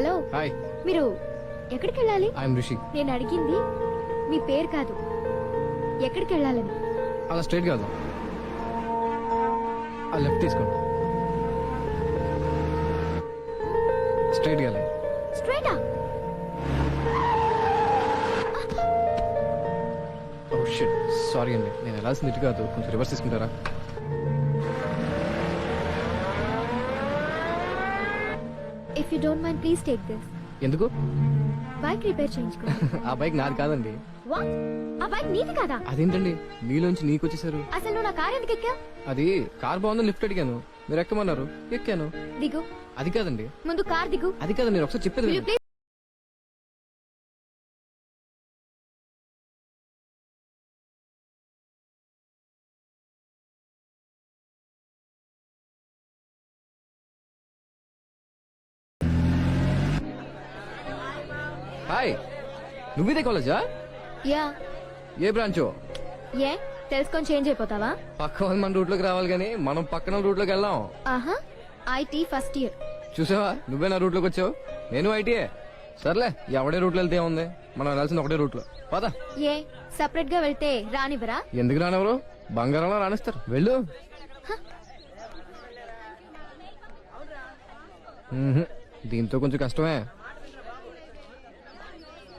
Hello. Hi. మీరు ఎక్కడికి వెళ్ళాలి? ఐఎమ్ రిషి. నేను అడిగింది మీ పేరు కాదు, ఎక్కడికి వెళ్ళాలని. అలా స్ట్రైట్ కాదు, ఆ లెఫ్ట్ తీసుకోండి. స్ట్రైట్ గా. స్ట్రైటా? ఓ షిట్, సారీ అండి, నేను వెళ్ళాల్సింది ఇటు కాదు, కొంచెం రివర్స్ తీసుకుంటారా? If you don't mind please take this. ఎందుకు? బైక్ రిపేర్ చేయించుకో. ఆ బైక్ నాది కాదండి. వాట్? ఆ బైక్ నీది కాదా? అదేంటండి మీలోంచి నీకు వచ్చేసారు? అసలు నువ్వు నా కార్ ఎందుకు ఎక్కా? అది కార్ బాగుందని లిఫ్ట్ అడిగాను, మీరు ఎక్కమన్నారు, ఎక్కాను. దిగు. అది కాదండి. ముందు కార్ దిగు. అది కాదండి, నేను ఒకసారి చెప్పేది Will you వినండి. please? హాయ్, నువ్వు ఇదే కాలేజా? యా. ఏ బ్రాంచో? ఏ తెలుసుకొని చేంజ్ అయిపోతావా? పక్క వాళ్ళు మన రూట్ లోకి రావాలి కానీ మనం పక్కన రూట్ లోకి వెళ్దాం. ఆహా, ఐటీ ఫస్ట్ ఇయర్. చూసావా, నువ్వే నా రూట్ లోకి వచ్చావు, నేను ఐటీఏ. సర్లే, ఎవడే రూట్ లో వెళ్తే ఏముంది, మనం వెళ్ళాల్సింది ఒకటే రూట్ లో. పద. ఏ సెపరేట్ గా వెళ్తే రానివ్వరా? ఎందుకు రానెవరు, బంగారంలో రాణిస్తారు, వెళ్ళు. మ్మ్హ్. దీంతో కొంచెం కష్టమే.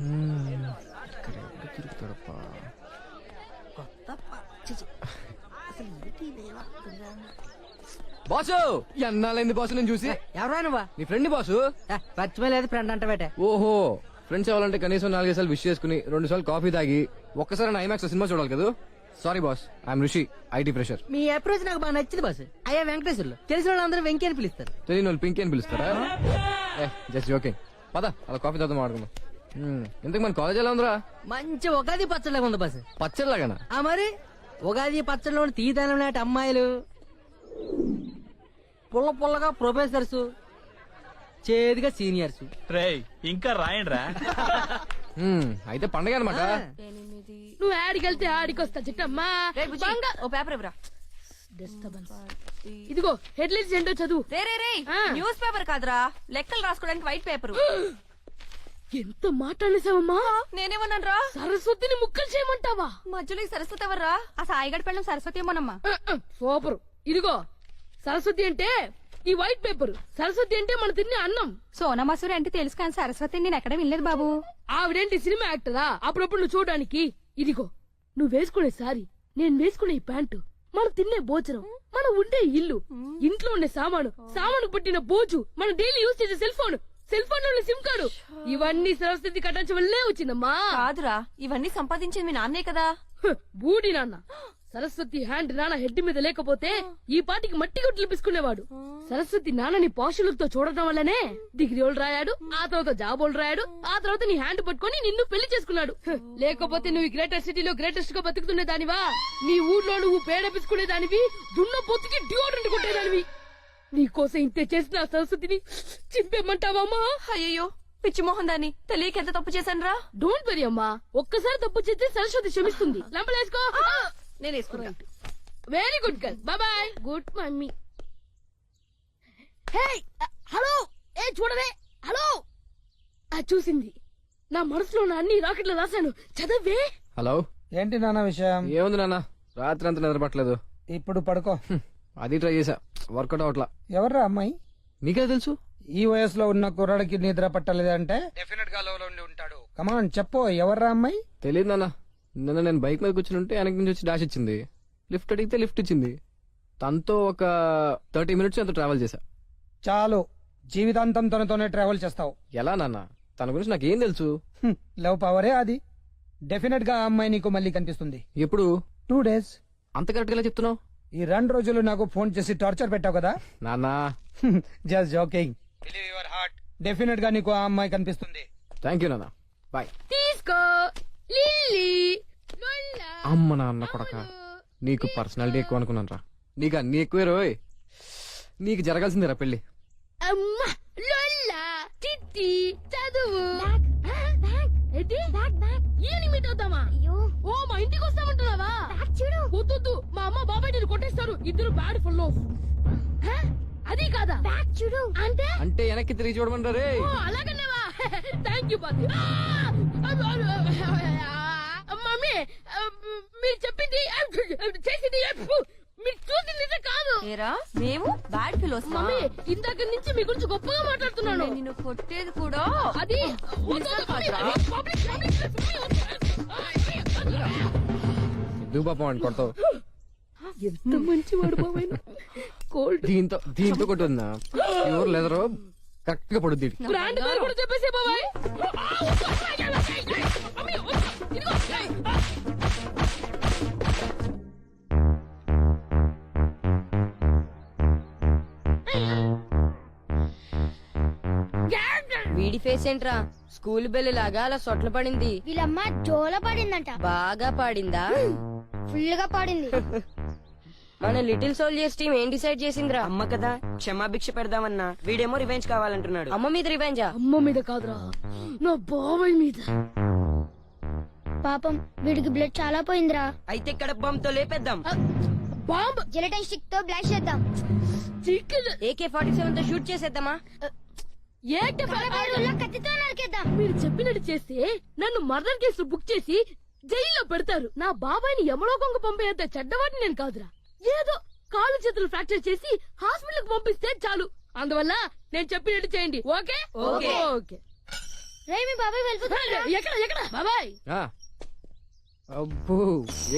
ఇక్కడ ఎవడు తిరుగుతాడప్పా? బాసు, ఎన్నాళ్ళైంది బాసు నేను చూసి? ఎవరా నువ్వా? నీ ఫ్రెండ్ బాసు. పరిచయం లేదు, ఫ్రెండ్ అంట బేట. ఓహో, ఫ్రెండ్స్ అవ్వాలంటే కనీసం 4 సార్లు విష్ చేసుకుని 2 సార్లు కాఫీ తాగి ఒక్కసారి ఐమాక్స్ సినిమా చూడాలి కదా. Sorry boss, I'm Rishi, IT pressure. Me approach నాకు బాగా నచ్చింది బాస్. అయ్యా వెంకటేశ్వర్లు తెలిసిన వాళ్ళందరూ వెంకీ అని పిలుస్తారు. తెలియని వాళ్ళు పింకీ అని పిలుస్తారా? Just joking. పద, అలా కాఫీ తాగుతాం ఆడుకుందాం. ఇంతకు మన కాలేజ్ ఎలా ఉందిరా? మంచి ఉగాది పచ్చడిలాగా ఉంది బాస్. పచ్చడిలాగానా? ఆ మరి ఉగాది పచ్చడిలో తీదనం నాటి అమ్మాయిలు, పుల్ల పుల్లగా ప్రొఫెసర్స్, చేదుగా సీనియర్స్. రేయ్ ఇంకా రాయండిరా. అయితే పండగ అనమాట. నువ్వు ఆడికెళ్తే ఆడికొస్తా చిట్టమ్మా. ఓ పేపర్ ఇవ్వరా. డిస్టర్బెన్స్. ఇదిగో హెడ్లైన్స్ ఏంటో చదువు. రే న్యూస్ పేపర్ కాదురా, లెక్కలు రాసుకోవడానికి వైట్ పేపర్. ఎంత మాట్లాడేసావమ్మా? నేనేమన్నాను రా? సరస్వతిని ముక్కలు చేయమంటావా? మధ్యలో ఈ సరస్వతి ఎవర్రా? ఆ సాయిగడ్ పెళ్ళం సరస్వతి ఏమోనమ్మా. సూపర్. ఇదిగో సరస్వతి అంటే ఈ వైట్ పేపర్, సరస్వతి అంటే మన తినే అన్నం. సోనమాసూరి అంటే తెలుసు కానీ సరస్వతి నేను ఎక్కడ వినలేదు బాబు. ఆవిడేంటి సినిమా యాక్టరా? అప్పుడప్పుడు నువ్వు చూడడానికి. ఇదిగో నువ్వు వేసుకునే సారీ, నేను వేసుకునే ఈ ప్యాంటు, మనం తినే భోజనం, మనం ఉండే ఇల్లు, ఇంట్లో ఉండే సామాను పట్టిన బోజు, మనం డైలీ యూజ్ చేసే సెల్ ఫోన్ లో సిమ్ కార్డు, ఇవన్నీ సరస్వతి కట్టించ వల్లే వచ్చిందమ్మా. కాదురా, ఇవన్నీ సంపాదించింది మీ నాన్నే కదా. బూడి నాన్న. సరస్వతి హ్యాండ్ నాన్న హెడ్ మీద లేకపోతే ఈ పాటికి మట్టి కొట్లు పిసుకునేవాడు. సరస్వతి నాన్నని పాషులతో చూడటం వల్లనే డిగ్రీలు రాయాడు, ఆ తర్వాత జాబులు రాయాడు, ఆ తర్వాత నీ హ్యాండ్ పట్టుకొని నిన్ను పెళ్లి చేసుకున్నాడు. లేకపోతే నువ్వు గ్రేటర్ సిటీలో గ్రేటెస్ట్ గా బతుకుతునే దానివా? నీ ఊర్లో నువ్వు పేడ పిసుకునే దానివి, దున్న పొత్తుకి డియోడ్రెంట్ కొట్టేదానివి. నీకోసం ఇంతే చేసిన సరస్వతిని చింపేమంటావమ్మా? అయ్యో పిచ్చి మోహన్ దాన్ని తెలియక ఎంత తప్పు చేశాను రా. డోంట్ వరీ అమ్మా, ఒక్కసారి తప్పు చేస్తే సరస్వతి క్షమిస్తుంది. లంపలేసుకో. నేను వేసుకున్నా. Very good girl, boy. Good mummy. Hey hello, ఏ చూడవే. హలో, చూసింది. నా మనసులో నా అన్ని రాకెట్లు రాశాను, చదవే. హలో. ఏంటి నాన్న విషయం? ఏముంది నాన్న, రాత్రి అంతా నిద్రపట్టలేదు. ఇప్పుడు పడుకో. అది ట్రై చేసా, వర్కౌట్ అవట్లా. ఎవర్రా అమ్మాయి? మీకే తెలుసు? ఈ వయసులో ఉన్న కుర్రాడికి నిద్ర పట్టలేదంటే డెఫినెట్ గా లోలో ఉండి ఉంటాడు. కమాన్ చెప్పు, ఎవర్రా అమ్మాయి? తెలియదు నాన్న, నిన్న నేను బైక్ మీద కూర్చుని ఉంటే వెనక నుంచి వచ్చి డాష్ ఇచ్చింది. లిఫ్ట్ అడిగితే లిఫ్ట్ ఇచ్చింది. తనతో ఒక 30 మినిట్స్ అంత ట్రావెల్ చేశా. చాలు, జీవితాంతం తనతోనే ట్రావెల్ చేస్తావు. ఎలా నాన్న, తన గురించి నాకేం తెలుసు? లవ్ పవరే అది. డెఫినెట్ గా ఆ అమ్మాయి నీకు మళ్ళీ కనిపిస్తుంది. ఎప్పుడు? 2 days. అంత కరెక్ట్ గా చెప్తున్నావు? ఈ 2 రోజులు నాకు ఫోన్ చేసి టార్చర్ పెట్టావు కదా. నాన్న జస్ట్ జోకింగ్. డెఫినెట్ గా నీకు ఆ అమ్మాయి కనిపిస్తుంది. థ్యాంక్ యూ నాన్న, బాయ్. తీసుకో లిల్లీ. లొల్లా. అమ్మ నాన్న కొడక, నీకు పర్సనాలిటీ ఎక్కువ అనుకున్నాను రా. నీకు అన్ని ఎక్కువే రోయ్. నీకు జరగాల్సిందిరా పెళ్లి. అమ్మా లొల్లా చిట్టి చదువు. Evening meet అవుతామా? ఓ మా ఇంటికి వస్తామంటున్నావా? వద్దు, మా అమ్మ బాబాయ్ నేను కొట్టేస్తారు. ఇద్దరు బ్యాడ్ ఫుల్. అది కాదు కాదా బ్యాక్ చూడు. అంటే అంటే వెనక్కి తిరిగి చూడమంటారు రే. ఓ, అలాగనేవా థ్యాంక్ యూ బాబీ మమ్మీ మీరు చెప్పింది చేసింది మీరు చూసింది నిజం కాదు ఏరా మేము బ్యాడ్ ఫిలోస్ మమ్మీ ఇందాక నుంచి మీ గురించి గొప్పగా మాట్లాడుతున్నాను నిన్ను కొట్టేది కూడా అది నిజం కాదురా. ఎందుకు పాపం అని కొడతావు? ఎంత మంచివాడు బాబాయ్ కోల్డ్ దీంతో కొట్టుందా ప్యూర్ లెదర్ కరెక్ట్ గా పడుద్ది. బ్రాండ్ పేరు కూడా చెప్పేసే బాబాయ్ వీడి ఫేస్ ఏంట్రా స్కూల్ బెల్ లాగా అలా సొట్ల పడింది. వీళ్ళమ్మ జోల పడిందంట. బాగా పాడిందా? ఫుల్ గా పడింది. మన లిటిల్ సోల్జర్స్ టీం ఏం డిసైడ్ చేసిందిరా? అమ్మ కదా క్షమాభిక్ష పెడదామన్నా వీడేమో రివెంజ్ కావాలంటున్నాడు. అమ్మ మీద రివెంజా? అమ్మ మీద కాదురా నా బాబాయ్ మీద. పాపం వీడికి బ్లడ్ చాలా పోయిందిరా. అయితే ఇక్కడ తో లేపేద్దాం. బాంబ్ జిలటన్ స్టిక్ తో బ్లాస్ట్ చేద్దాం. చికెన్ AK-47 తో షూట్ చేసేద్దామా? ఏంటి పలవాడుల్లో కత్తితో నరికేద్దాం. మీరు చెప్పినట్టు చేస్తే నన్ను మర్డర్ కేసులో బుక్ చేసి జైల్లో పెడతారు. నా బాబాయ్ని యమలోకంగా పంపేంత చెడ్డవాడిని నేను కాదురా. ఏదో కాళ్ళు చేతులు ఫ్రాక్చర్ చేసి హాస్పిటల్ కు పంపిస్తే చాలు. అందువల్ల నేను చెప్పినట్టు చేయండి. Okay okay. ఓకే రే మీ బాబాయ్ వెళ్ళిపోతున్నా. ఎక్కడ ఎక్కడ బాబాయ్? ఆ. అబ్బో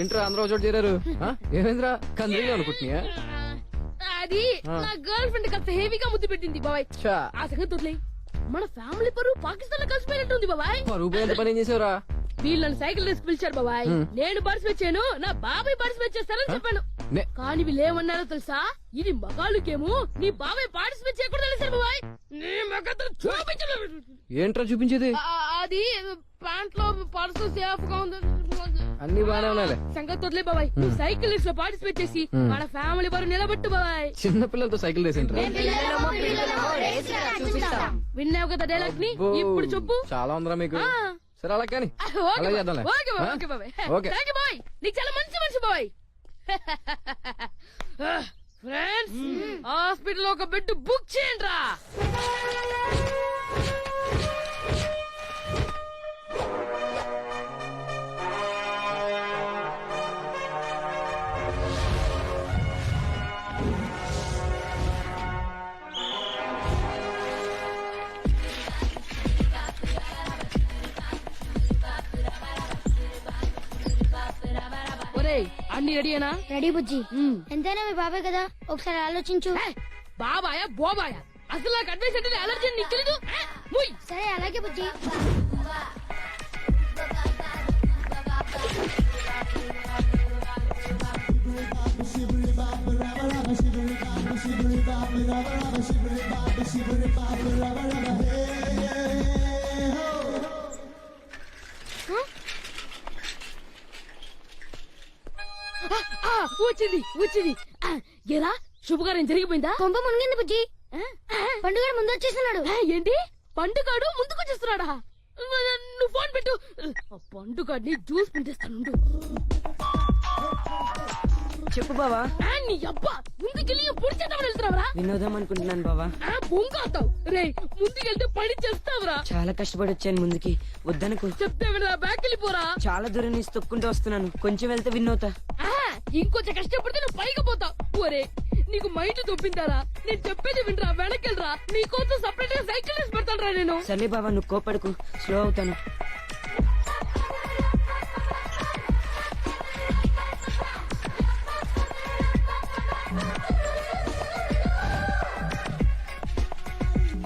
ఏంట్రా అందరూ చోటు చేరారు? ఏమైందిరా కందిగా అనుకుంటున్నాయా? అది నా గర్ల్ ఫ్రెండ్ కాస్త హెవీగా ముద్దు పెట్టింది బాబాయ్. ఛా, ఆ సంగతి వదిలేయ్. మన ఫ్యామిలీ పరువు పాకిస్తాన్ లో కలిసిపోయినట్టుంది బాబాయ్. రూపాయి ఎంత పని ఏం చేసావురా? వీళ్ళు నన్ను సైకిల్ రేసుకు పిలిచారు బాబాయ్. నేను పార్టిసిపేట్ చేయను, నా బాబాయ్ పార్టిసిపేట్ చేస్తారని చెప్పాను. కానీ వీళ్ళు ఏమన్నారో తెలుసా? ఇది మగాళ్ళకేమో నీ బాబాయ్ పార్టిసిపేట్ చేయకూడదు తెలిసారు బాబాయ్. నీ మగతో చూపించలేదు. ఏంట్రా చూపించేది? అది ప్యాంట్ లో పర్సు సేఫ్ గా ఉంది. అన్ని బాగానే ఉన్నాయిలే. సంగతి వదిలే బాబాయ్. నువ్వు సైకిల్ రేస్ లో పార్టిసిపేట్ చేసి మన ఫ్యామిలీ బరువు నిలబెట్టు బాబాయ్. చిన్న పిల్లలతో సైకిల్ రేసేంట్రా? విన్నావు కదా డైలాగ్ ని, ఇప్పుడు చెప్పు. చాలా ఉందిరా మీకు. సరే అలా కానీ ఓకే అలా చేద్దాంలే. ఓకే బాబాయ్, ఓకే బాబాయ్. ఓకే. థాంక్యూ బాబాయ్. నీకు చాలా మంచి మనిషి బాబాయ్. ఫ్రెండ్స్ హాస్పిటల్ లో ఒక బెడ్ బుక్ చేయండి రా. ఒరేయ్ అన్ని రెడీనా? రెడీ బుజ్జి. ఎంతైనా మీ బాబాయ్ కదా, ఒకసారి ఆలోచించు. బాబాయా బోబాయా? అసలు నాకు అడ్వైస్ అంటే అలర్జీ అని నీకు తెలీదు? ముయ్. సరే అలాగే బుజ్జి. వచ్చింది వచ్చింది. ఏరా శుభకార్యం జరిగిపోయిందా? కొంప మునిగింది బుజ్జి. పండుగ ముందు వచ్చేస్తున్నాడు. ఏంటి పండుగాడు ముందుకొచ్చేస్తున్నాడా? నువ్వు ఫోన్ పెట్టు. పండుగాడిని జ్యూస్ పిండేస్తాను. చెప్పు బావా. నీ అబ్బా ముందుకెళ్ళి పొడి చేద్దామని వెళ్తున్నావురా? వినోదం అనుకుంటున్నాను బావా. బొంగాతావు రే. ముందుకెళ్తే పని చేస్తావురా? చాలా కష్టపడి వచ్చాను ముందుకి. వద్దనుకో. చెప్తే వినరా? బ్యాక్ వెళ్ళిపోరా. చాలా దూరం నుంచి తొక్కుంటూ వస్తున్నాను. కొంచెం వెళ్తే విన్నవుతా. ఇంకొంచెం కష్టపడితే నువ్వు పైకి పోతావు. ఒరే నీకు మైండ్ తొప్పిందారా? నేను చెప్పేది వినరా? వెనకెళ్ళరా. నీకోసం సపరేట్ గా సైకిల్ వేసి పెడతాను రా నేను. సరే బావా నువ్వు కోపడకు, స్లో అవుతాను.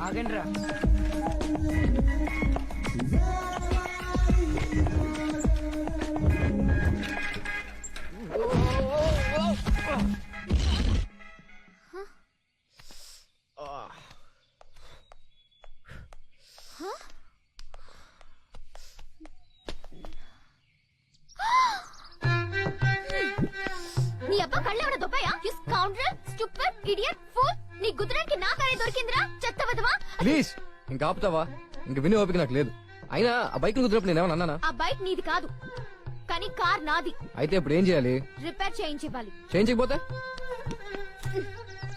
ఆగండి రా. నీ అబ్బా కళ్ళేమన్నా దొబ్బాయా? You scoundrel, stupid, idiot, fool. నీ గుద్దురానికి నా కారే దొరికిందిరా చెత్త వదవా. ప్లీజ్ ఇంకా ఆపుతావా? ఇంక విని ఓపిక నాకు లేదు. అయినా ఆ బైక్ కుదిరినప్పుడు నేనేమన్నా అన్నానా? ఆ బైక్ నీది కాదు, కానీ కార్ నాది. అయితే ఇప్పుడు ఏం చేయాలి? రిపేర్ చేయించివ్వాలి. చేయించకపోతే?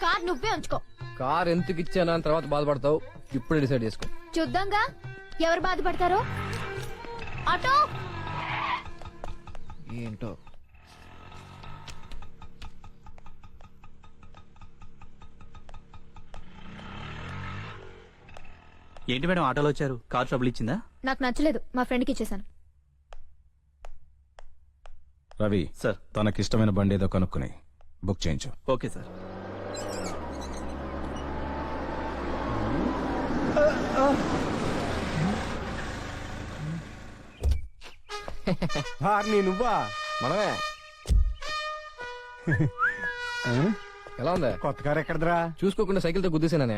కార్ నువ్వే ఉంచుకో. కార్ ఎందుకు ఇచ్చానా అని తర్వాత బాధపడతావు. ఇప్పుడే డిసైడ్ చేసుకో. చూద్దాంగా ఎవరు బాధపడతారో. ఆటో ఏంటో ఏంటి మేడం ఆటోలో వచ్చారు? కార్ ట్రబుల్ ఇచ్చిందా? నాకు నచ్చలేదు, మా ఫ్రెండ్కి ఇచ్చేసాను. రవి సార్. తనకిష్టమైన బండి ఏదో కనుక్కుని బుక్ చేయించు. Okay sir. నువ్వా? మనమే. ఎలా ఉందా? కొత్త కారు ఎక్కడదరా? చూసుకోకుండా సైకిల్ తో గుద్దేసాననే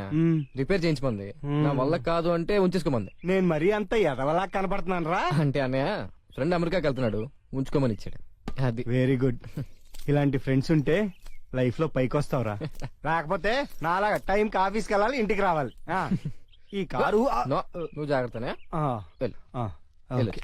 రిపేర్ చేయించమంది. నా వల్ల కాదు అంటే ఉంచేసుకోమంది. నేను మరీ అంత ఎదవలా కనపడుతున్నాను రా. అంటే అన్నయ్య ఫ్రెండ్ అమెరికాకి వెళ్తున్నాడు, ఉంచుకోమని ఇచ్చాడు. అది వెరీ గుడ్. ఇలాంటి ఫ్రెండ్స్ ఉంటే లైఫ్ లో పైకి వస్తావురా. లేకపోతే నాలాగా టైంకి ఆఫీస్కి వెళ్ళాలి, ఇంటికి రావాలి. ఈ కారు నో, నువ్వు జాగ్రత్తనే. ఆ, వెళ్ళు. ఆ, వెళ్ళు. ఓకే.